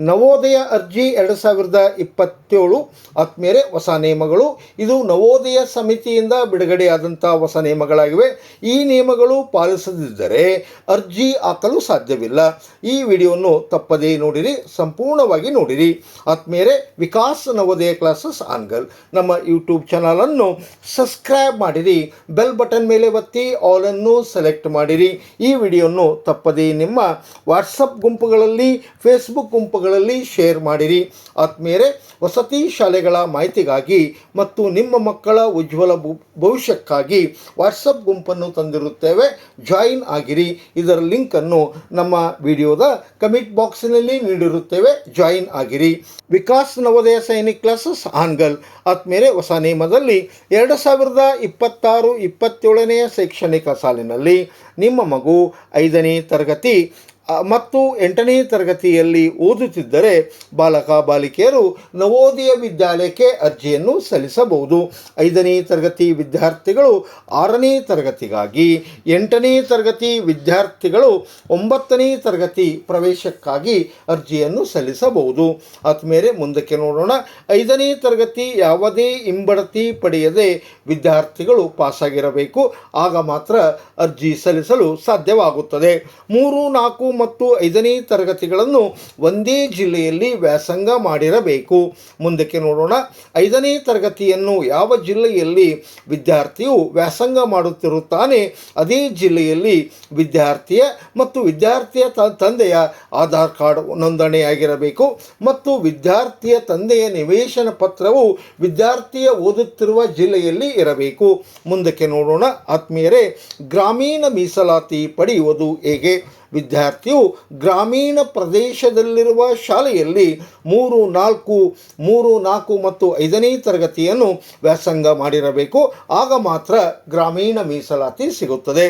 ನವೋದಯ ಅರ್ಜಿ 2027 ಆತ್ಮೇಲೆ ಹೊಸ ನಿಯಮಗಳು. ಇದು ನವೋದಯ ಸಮಿತಿಯಿಂದ ಬಿಡುಗಡೆಯಾದಂಥ ಹೊಸ ನಿಯಮಗಳಾಗಿವೆ. ಈ ನಿಯಮಗಳು ಪಾಲಿಸದಿದ್ದರೆ ಅರ್ಜಿ ಹಾಕಲು ಸಾಧ್ಯವಿಲ್ಲ. ಈ ವಿಡಿಯೋವನ್ನು ತಪ್ಪದೇ ನೋಡಿರಿ, ಸಂಪೂರ್ಣವಾಗಿ ನೋಡಿರಿ. ಆತ್ಮೇಲೆ ವಿಕಾಸ್ ನವೋದಯ ಕ್ಲಾಸಸ್ ಆನ್ಗಲ್ ನಮ್ಮ ಯೂಟ್ಯೂಬ್ ಚಾನಲನ್ನು ಸಬ್ಸ್ಕ್ರೈಬ್ ಮಾಡಿರಿ, ಬೆಲ್ ಬಟನ್ ಮೇಲೆ ಒತ್ತಿ ಆಲನ್ನು ಸೆಲೆಕ್ಟ್ ಮಾಡಿರಿ. ಈ ವಿಡಿಯೋವನ್ನು ತಪ್ಪದೇ ನಿಮ್ಮ ವಾಟ್ಸಪ್ ಗುಂಪುಗಳಲ್ಲಿ, ಫೇಸ್ಬುಕ್ ಗುಂಪುಗಳಲ್ಲಿ ಶೇರ್ ಮಾಡಿರಿ. ಆತ್ಮೇಲೆ ವಸತಿ ಶಾಲೆಗಳ ಮಾಹಿತಿಗಾಗಿ ಮತ್ತು ನಿಮ್ಮ ಮಕ್ಕಳ ಉಜ್ವಲ ಭವಿಷ್ಯಕ್ಕಾಗಿ ವಾಟ್ಸಪ್ ಗುಂಪನ್ನು ತಂದಿರುತ್ತೇವೆ, ಜಾಯಿನ್ ಆಗಿರಿ. ಇದರ ಲಿಂಕನ್ನು ನಮ್ಮ ವಿಡಿಯೋದ ಕಮೆಂಟ್ ಬಾಕ್ಸ್ನಲ್ಲಿ ನೀಡಿರುತ್ತೇವೆ, ಜಾಯಿನ್ ಆಗಿರಿ. ವಿಕಾಸ್ ನವೋದಯ ಸೈನಿಕ್ ಕ್ಲಾಸಸ್ ಆನ್ಗಲ್ ಆತ್ಮೇಲೆ ಹೊಸ ನಿಯಮದಲ್ಲಿ 2026-27ನೇ ಶೈಕ್ಷಣಿಕ ಸಾಲಿನಲ್ಲಿ ನಿಮ್ಮ ಮಗು 5ನೇ ತರಗತಿ ಮತ್ತು 8ನೇ ತರಗತಿಯಲ್ಲಿ ಓದುತ್ತಿದ್ದರೆ ಬಾಲಕ ಬಾಲಿಕೆಯರು ನವೋದಯ ವಿದ್ಯಾಲಯಕ್ಕೆ ಅರ್ಜಿಯನ್ನು ಸಲ್ಲಿಸಬಹುದು. 5ನೇ ತರಗತಿ ವಿದ್ಯಾರ್ಥಿಗಳು 6ನೇ ತರಗತಿಗಾಗಿ, 8ನೇ ತರಗತಿ ವಿದ್ಯಾರ್ಥಿಗಳು 9ನೇ ತರಗತಿ ಪ್ರವೇಶಕ್ಕಾಗಿ ಅರ್ಜಿಯನ್ನು ಸಲ್ಲಿಸಬಹುದು. ಆದ್ಮೇಲೆ ಮುಂದಕ್ಕೆ ನೋಡೋಣ. 5ನೇ ತರಗತಿ ಯಾವುದೇ ಹಿಂಬಡ್ತಿ ಪಡೆಯದೆ ವಿದ್ಯಾರ್ಥಿಗಳು ಪಾಸಾಗಿರಬೇಕು, ಆಗ ಮಾತ್ರ ಅರ್ಜಿ ಸಲ್ಲಿಸಲು ಸಾಧ್ಯವಾಗುತ್ತದೆ. 3, 4 ಮತ್ತು 5ನೇ ತರಗತಿಗಳನ್ನು ಒಂದೇ ಜಿಲ್ಲೆಯಲ್ಲಿ ವ್ಯಾಸಂಗ ಮಾಡಿರಬೇಕು. ಮುಂದಕ್ಕೆ ನೋಡೋಣ. 5ನೇ ತರಗತಿಯನ್ನು ಯಾವ ಜಿಲ್ಲೆಯಲ್ಲಿ ವಿದ್ಯಾರ್ಥಿಯು ವ್ಯಾಸಂಗ ಮಾಡುತ್ತಿರುತ್ತಾನೆ ಅದೇ ಜಿಲ್ಲೆಯಲ್ಲಿ ವಿದ್ಯಾರ್ಥಿಯ ಮತ್ತು ವಿದ್ಯಾರ್ಥಿಯ ತಂದೆಯ ಆಧಾರ್ ಕಾರ್ಡ್ ನೋಂದಣಿಯಾಗಿರಬೇಕು ಮತ್ತು ವಿದ್ಯಾರ್ಥಿಯ ತಂದೆಯ ನಿವೇಶನ ಪತ್ರವು ವಿದ್ಯಾರ್ಥಿಯ ಓದುತ್ತಿರುವ ಜಿಲ್ಲೆಯಲ್ಲಿ ಇರಬೇಕು. ಮುಂದಕ್ಕೆ ನೋಡೋಣ. ಆತ್ಮೀಯರೇ, ಗ್ರಾಮೀಣ ಮೀಸಲಾತಿ ಪಡೆಯುವುದು ಹೇಗೆ? ವಿದ್ಯಾರ್ಥಿಯು ಗ್ರಾಮೀಣ ಪ್ರದೇಶದಲ್ಲಿರುವ ಶಾಲೆಯಲ್ಲಿ 3, 4 ಮತ್ತು 5ನೇ ತರಗತಿಯನ್ನು ವ್ಯಾಸಂಗ ಮಾಡಿರಬೇಕು, ಆಗ ಮಾತ್ರ ಗ್ರಾಮೀಣ ಮೀಸಲಾತಿ ಸಿಗುತ್ತದೆ.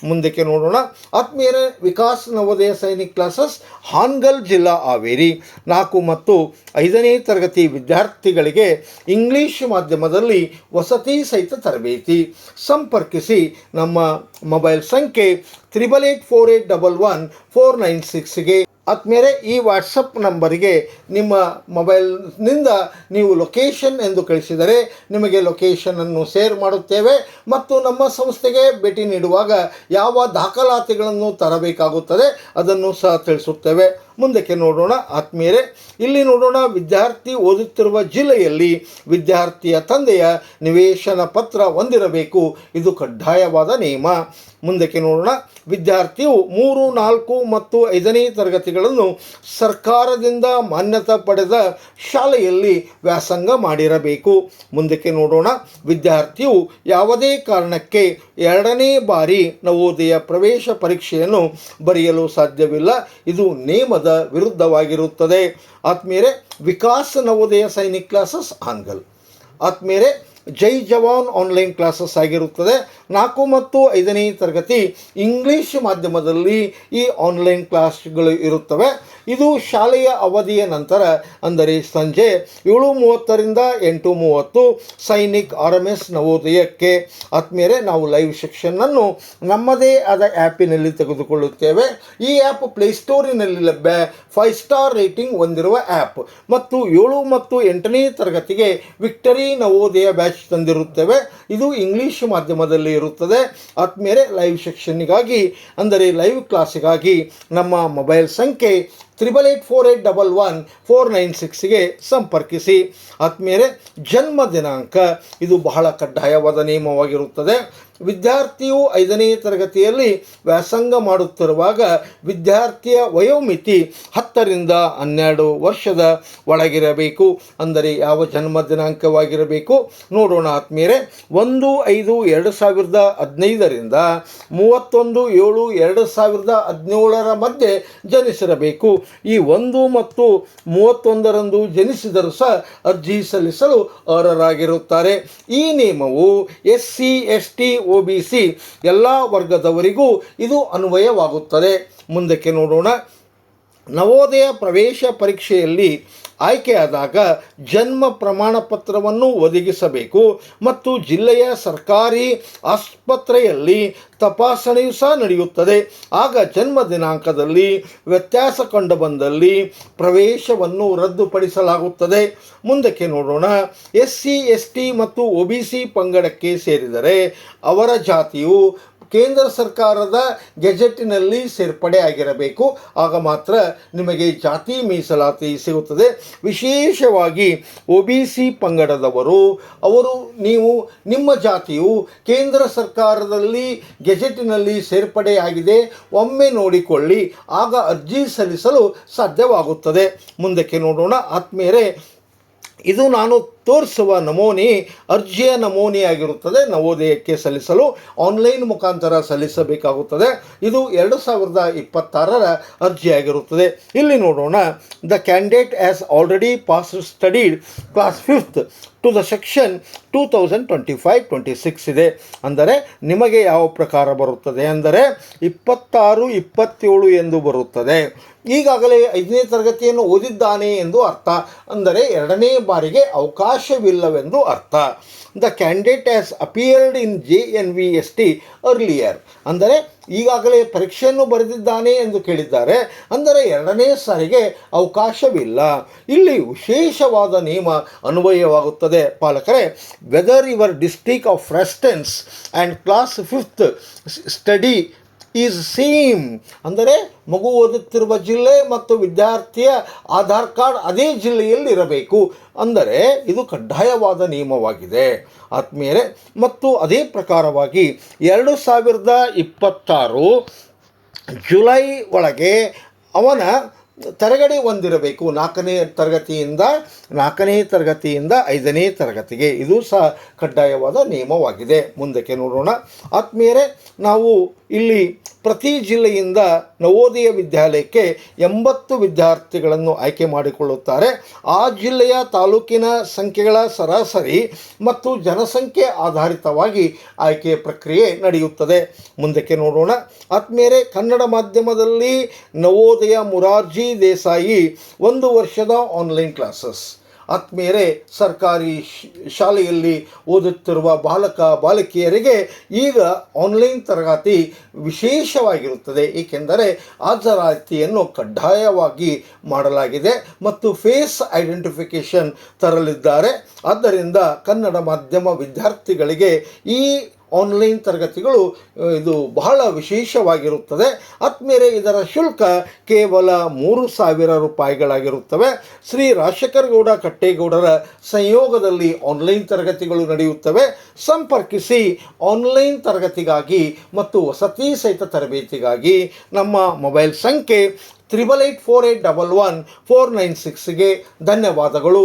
ಮುಂದಕ್ಕೆ ನೋಡೋಣ. ಆತ್ಮೀಯರೇ, ವಿಕಾಸ್ ನವೋದಯ ಸೈನಿಕ್ ಕ್ಲಾಸಸ್ ಹಾನಗಲ್ ಜಿಲ್ಲಾ ಹಾವೇರಿ 4 ಮತ್ತು 5ನೇ ತರಗತಿ ವಿದ್ಯಾರ್ಥಿಗಳಿಗೆ ಇಂಗ್ಲಿಷ್ ಮಾಧ್ಯಮದಲ್ಲಿ ವಸತಿ ಸಹಿತ ತರಬೇತಿ. ಸಂಪರ್ಕಿಸಿ ನಮ್ಮ ಮೊಬೈಲ್ ಸಂಖ್ಯೆ 8884811496ಗೆ. ಆದ್ಮೇಲೆ ಈ ವಾಟ್ಸಪ್ ನಂಬರಿಗೆ ನಿಮ್ಮ ಮೊಬೈಲ್ನಿಂದ ನೀವು ಲೊಕೇಶನ್ ಎಂದು ಕಳಿಸಿದರೆ ನಿಮಗೆ ಲೊಕೇಶನನ್ನು ಶೇರ್ ಮಾಡುತ್ತೇವೆ ಮತ್ತು ನಮ್ಮ ಸಂಸ್ಥೆಗೆ ಭೇಟಿ ನೀಡುವಾಗ ಯಾವ ದಾಖಲಾತಿಗಳನ್ನು ತರಬೇಕಾಗುತ್ತದೆ ಅದನ್ನು ಸಹ ತಿಳಿಸುತ್ತೇವೆ. ಮುಂದಕ್ಕೆ ನೋಡೋಣ. ಆತ್ಮೀಯರೇ, ಇಲ್ಲಿ ನೋಡೋಣ. ವಿದ್ಯಾರ್ಥಿ ಓದುತ್ತಿರುವ ಜಿಲ್ಲೆಯಲ್ಲಿ ವಿದ್ಯಾರ್ಥಿಯ ತಂದೆಯ ನಿವೇಶನ ಪತ್ರ ಹೊಂದಿರಬೇಕು, ಇದು ಕಡ್ಡಾಯವಾದ ನಿಯಮ. ಮುಂದಕ್ಕೆ ನೋಡೋಣ. ವಿದ್ಯಾರ್ಥಿಯು 3, 4 ಮತ್ತು 5ನೇ ತರಗತಿಗಳನ್ನು ಸರ್ಕಾರದಿಂದ ಮಾನ್ಯತೆ ಪಡೆದ ಶಾಲೆಯಲ್ಲಿ ವ್ಯಾಸಂಗ ಮಾಡಿರಬೇಕು. ಮುಂದಕ್ಕೆ ನೋಡೋಣ. ವಿದ್ಯಾರ್ಥಿಯು ಯಾವುದೇ ಕಾರಣಕ್ಕೆ 2ನೇ ಬಾರಿ ನವೋದಯ ಪ್ರವೇಶ ಪರೀಕ್ಷೆಯನ್ನು ಬರೆಯಲು ಸಾಧ್ಯವಿಲ್ಲ, ಇದು ನಿಯಮದ ವಿರುದ್ಧವಾಗಿರುತ್ತದೆ. ಆತ್ಮೀಯರೇ, ವಿಕಾಸ್ ನವೋದಯ ಸೈನಿಕ್ ಕ್ಲಾಸಸ್ ಆನ್ಗಲ್ ಆತ್ಮೀಯರೇ ಜೈ ಜವಾನ್ ಆನ್ಲೈನ್ ಕ್ಲಾಸಸ್ ಆಗಿರುತ್ತದೆ. 4 ಮತ್ತು 5ನೇ ತರಗತಿ ಇಂಗ್ಲೀಷ್ ಮಾಧ್ಯಮದಲ್ಲಿ ಈ ಆನ್ಲೈನ್ ಕ್ಲಾಸ್ಗಳು ಇರುತ್ತವೆ. ಇದು ಶಾಲೆಯ ಅವಧಿಯ ನಂತರ, ಅಂದರೆ ಸಂಜೆ 7:30ರಿಂದ 8:30 ಸೈನಿಕ್ RMS ನವೋದಯಕ್ಕೆ. ಆದ್ಮೇಲೆ ನಾವು ಲೈವ್ ಸೆಕ್ಷನ್ನನ್ನು ನಮ್ಮದೇ ಆದ ಆ್ಯಪಿನಲ್ಲಿ ತೆಗೆದುಕೊಳ್ಳುತ್ತೇವೆ. ಈ ಆ್ಯಪ್ ಪ್ಲೇಸ್ಟೋರಿನಲ್ಲಿ ಲಭ್ಯ, 5 ಸ್ಟಾರ್ ರೇಟಿಂಗ್ ಹೊಂದಿರುವ ಆ್ಯಪ್ ಮತ್ತು 7 ಮತ್ತು 8ನೇ ತರಗತಿಗೆ ವಿಕ್ಟರಿ ನವೋದಯ ಬ್ಯಾಚ್ ತಂದಿರುತ್ತೇವೆ. ಇದು ಇಂಗ್ಲೀಷ್ ಮಾಧ್ಯಮದಲ್ಲಿ ಇರುತ್ತದೆ. ಆದ್ಮೇಲೆ ಲೈವ್ ಸೆಕ್ಷನ್ನಿಗಾಗಿ, ಅಂದರೆ ಲೈವ್ ಕ್ಲಾಸಿಗಾಗಿ ನಮ್ಮ ಮೊಬೈಲ್ ಸಂಖ್ಯೆ 8884811496ಗೆ ಸಂಪರ್ಕಿಸಿ. ಆದ್ಮೇಲೆ ಜನ್ಮ ದಿನಾಂಕ, ಇದು ಬಹಳ ಕಡ್ಡಾಯವಾದ ನಿಯಮವಾಗಿರುತ್ತದೆ. ವಿದ್ಯಾರ್ಥಿಯು 5ನೇ ತರಗತಿಯಲ್ಲಿ ವ್ಯಾಸಂಗ ಮಾಡುತ್ತಿರುವಾಗ ವಿದ್ಯಾರ್ಥಿಯ ವಯೋಮಿತಿ 10ರಿಂದ 12 ವರ್ಷದ ಒಳಗಿರಬೇಕು. ಅಂದರೆ ಯಾವ ಜನ್ಮ ದಿನಾಂಕವಾಗಿರಬೇಕು ನೋಡೋಣ. ಆತ್ಮೀಯರೇ, 1/5/2015ರಿಂದ 31/7/2017 ಮಧ್ಯೆ ಜನಿಸಿರಬೇಕು. ಈ 1 ಮತ್ತು 31ರಂದು ಜನಿಸಿದರೂ ಸಹ ಅರ್ಜಿ ಸಲ್ಲಿಸಲು ಅರ್ಹರಾಗಿರುತ್ತಾರೆ. ಈ ನಿಯಮವು SC, ST, OBC ಎಲ್ಲ ವರ್ಗದವರಿಗೂ ಇದು ಅನ್ವಯವಾಗುತ್ತದೆ. ಮುಂದಕ್ಕೆ ನೋಡೋಣ. ನವೋದಯ ಪ್ರವೇಶ ಪರೀಕ್ಷೆಯಲ್ಲಿ ಆಯ್ಕೆಯಾದಾಗ ಜನ್ಮ ಪ್ರಮಾಣ ಪತ್ರವನ್ನು ಒದಗಿಸಬೇಕು ಮತ್ತು ಜಿಲ್ಲೆಯ ಸರ್ಕಾರಿ ಆಸ್ಪತ್ರೆಯಲ್ಲಿ ತಪಾಸಣೆಯೂ ಸಹ ನಡೆಯುತ್ತದೆ. ಆಗ ಜನ್ಮ ದಿನಾಂಕದಲ್ಲಿ ವ್ಯತ್ಯಾಸ ಕಂಡುಬಂದಲ್ಲಿ ಪ್ರವೇಶವನ್ನು ರದ್ದುಪಡಿಸಲಾಗುತ್ತದೆ. ಮುಂದಕ್ಕೆ ನೋಡೋಣ. SC ST ಮತ್ತು OBC ಪಂಗಡಕ್ಕೆ ಸೇರಿದರೆ ಅವರ ಜಾತಿಯು ಕೇಂದ್ರ ಸರ್ಕಾರದ ಗೆಜೆಟಿನಲ್ಲಿ ಸೇರ್ಪಡೆ ಆಗಿರಬೇಕು. ಆಗ ಮಾತ್ರ ನಿಮಗೆ ಜಾತಿ ಮೀಸಲಾತಿ ಸಿಗುತ್ತದೆ. ವಿಶೇಷವಾಗಿ OBC ಪಂಗಡದವರು ನೀವು ನಿಮ್ಮ ಜಾತಿಯು ಕೇಂದ್ರ ಸರ್ಕಾರದಲ್ಲಿ ಗೆಜೆಟಿನಲ್ಲಿ ಸೇರ್ಪಡೆಯಾಗಿದೆ ಒಮ್ಮೆ ನೋಡಿಕೊಳ್ಳಿ, ಆಗ ಅರ್ಜಿ ಸಲ್ಲಿಸಲು ಸಾಧ್ಯವಾಗುತ್ತದೆ. ಮುಂದಕ್ಕೆ ನೋಡೋಣ. ಆತ್ಮೀಯರೇ, ಇದು ನಾನು ತೋರಿಸುವ ನಮೂನೆ ಅರ್ಜಿಯ ನಮೂನೆಯಾಗಿರುತ್ತದೆ. ನವೋದಯಕ್ಕೆ ಸಲ್ಲಿಸಲು ಆನ್ಲೈನ್ ಮುಖಾಂತರ ಸಲ್ಲಿಸಬೇಕಾಗುತ್ತದೆ. ಇದು 2026ರ ಅರ್ಜಿಯಾಗಿರುತ್ತದೆ. ಇಲ್ಲಿ ನೋಡೋಣ. The candidate has already pass studied class 5th to the section 2025-26 ಇದೆ. ಅಂದರೆ ನಿಮಗೆ ಯಾವ ಪ್ರಕಾರ ಬರುತ್ತದೆ ಅಂದರೆ 26-27 ಎಂದು ಬರುತ್ತದೆ. ಈಗಾಗಲೇ 5ನೇ ತರಗತಿಯನ್ನು ಓದಿದ್ದಾನೆ ಎಂದು ಅರ್ಥ. ಅಂದರೆ 2ನೇ ಬಾರಿಗೆ ಅವಕಾಶವಿಲ್ಲವೆಂದು ಅರ್ಥ. The candidate has appeared in JNVST earlier. ಅಂದರೆ ಈಗಾಗಲೇ ಪರೀಕ್ಷೆಯನ್ನು ಬರೆದಿದ್ದಾನೆ ಎಂದು ಕೇಳಿದ್ದಾರೆ. ಅಂದರೆ 2ನೇ ಸಾರಿಗೆ ಅವಕಾಶವಿಲ್ಲ. ಇಲ್ಲಿ ವಿಶೇಷವಾದ ನಿಯಮ ಅನ್ವಯವಾಗುತ್ತದೆ ಪಾಲಕರೇ. Whether your district of residence and class 5th study is same. ಅಂದರೆ ಮಗು ಓದುತ್ತಿರುವ ಜಿಲ್ಲೆ ಮತ್ತು ವಿದ್ಯಾರ್ಥಿಯ ಆಧಾರ್ ಕಾರ್ಡ್ ಅದೇ ಜಿಲ್ಲೆಯಲ್ಲಿ ಇರಬೇಕು. ಅಂದರೆ ಇದು ಕಡ್ಡಾಯವಾದ ನಿಯಮವಾಗಿದೆ ಆತ್ಮೀಯರೇ. ಮತ್ತು ಅದೇ ಪ್ರಕಾರವಾಗಿ 2026 ಜುಲೈ ಒಳಗೆ ಅವನ ತರಗತಿ ಹೊಂದಿರಬೇಕು. 4ನೇ ತರಗತಿಯಿಂದ 5ನೇ ತರಗತಿಗೆ. ಇದು ಸಹ ಕಡ್ಡಾಯವಾದ ನಿಯಮವಾಗಿದೆ. ಮುಂದಕ್ಕೆ ನೋಡೋಣ. ಆತ್ಮೀಯರೇ, ನಾವು ಇಲ್ಲಿ ಪ್ರತಿ ಜಿಲ್ಲೆಯಿಂದ ನವೋದಯ ವಿದ್ಯಾಲಯಕ್ಕೆ 80 ವಿದ್ಯಾರ್ಥಿಗಳನ್ನು ಆಯ್ಕೆ ಮಾಡಿಕೊಳ್ಳುತ್ತಾರೆ. ಆ ಜಿಲ್ಲೆಯ ತಾಲೂಕಿನ ಸಂಖ್ಯೆಗಳ ಸರಾಸರಿ ಮತ್ತು ಜನಸಂಖ್ಯೆ ಆಧಾರಿತವಾಗಿ ಆಯ್ಕೆ ಪ್ರಕ್ರಿಯೆ ನಡೆಯುತ್ತದೆ. ಮುಂದಕ್ಕೆ ನೋಡೋಣ. ಆತ್ಮೀಯರೇ, ಕನ್ನಡ ಮಾಧ್ಯಮದಲ್ಲಿ ನವೋದಯ ಮೊರಾರ್ಜಿ ದೇಸಾಯಿ 1 ವರ್ಷದ ಆನ್ಲೈನ್ ಕ್ಲಾಸಸ್. ಆತ್ಮೀಯರೇ, ಸರ್ಕಾರಿ ಶಾಲೆಯಲ್ಲಿ ಓದುತ್ತಿರುವ ಬಾಲಕ ಬಾಲಕಿಯರಿಗೆ ಈಗ ಆನ್ಲೈನ್ ತರಗತಿ ವಿಶೇಷವಾಗಿರುತ್ತದೆ. ಏಕೆಂದರೆ ಹಾಜರಾತಿಯನ್ನು ಕಡ್ಡಾಯವಾಗಿ ಮಾಡಲಾಗಿದೆ ಮತ್ತು ಫೇಸ್ ಐಡೆಂಟಿಫಿಕೇಷನ್ ತರಲಿದ್ದಾರೆ. ಆದ್ದರಿಂದ ಕನ್ನಡ ಮಾಧ್ಯಮ ವಿದ್ಯಾರ್ಥಿಗಳಿಗೆ ಈ ಆನ್ಲೈನ್ ತರಗತಿಗಳು ಇದು ಬಹಳ ವಿಶೇಷವಾಗಿರುತ್ತದೆ. ಆತ್ಮೀಯರೇ, ಇದರ ಶುಲ್ಕ ಕೇವಲ 3,000 ರೂಪಾಯಿಗಳಾಗಿರುತ್ತವೆ. ಶ್ರೀ ರಾಜಶೇಖರಗೌಡ ಕಟ್ಟೇಗೌಡರ ಸಂಯೋಗದಲ್ಲಿ ಆನ್ಲೈನ್ ತರಗತಿಗಳು ನಡೆಯುತ್ತವೆ. ಸಂಪರ್ಕಿಸಿ ಆನ್ಲೈನ್ ತರಗತಿಗಾಗಿ ಮತ್ತು ವಸತಿ ಸಹಿತ ತರಬೇತಿಗಾಗಿ. ನಮ್ಮ ಮೊಬೈಲ್ ಸಂಖ್ಯೆ 8884811496ಗೆ ಧನ್ಯವಾದಗಳು.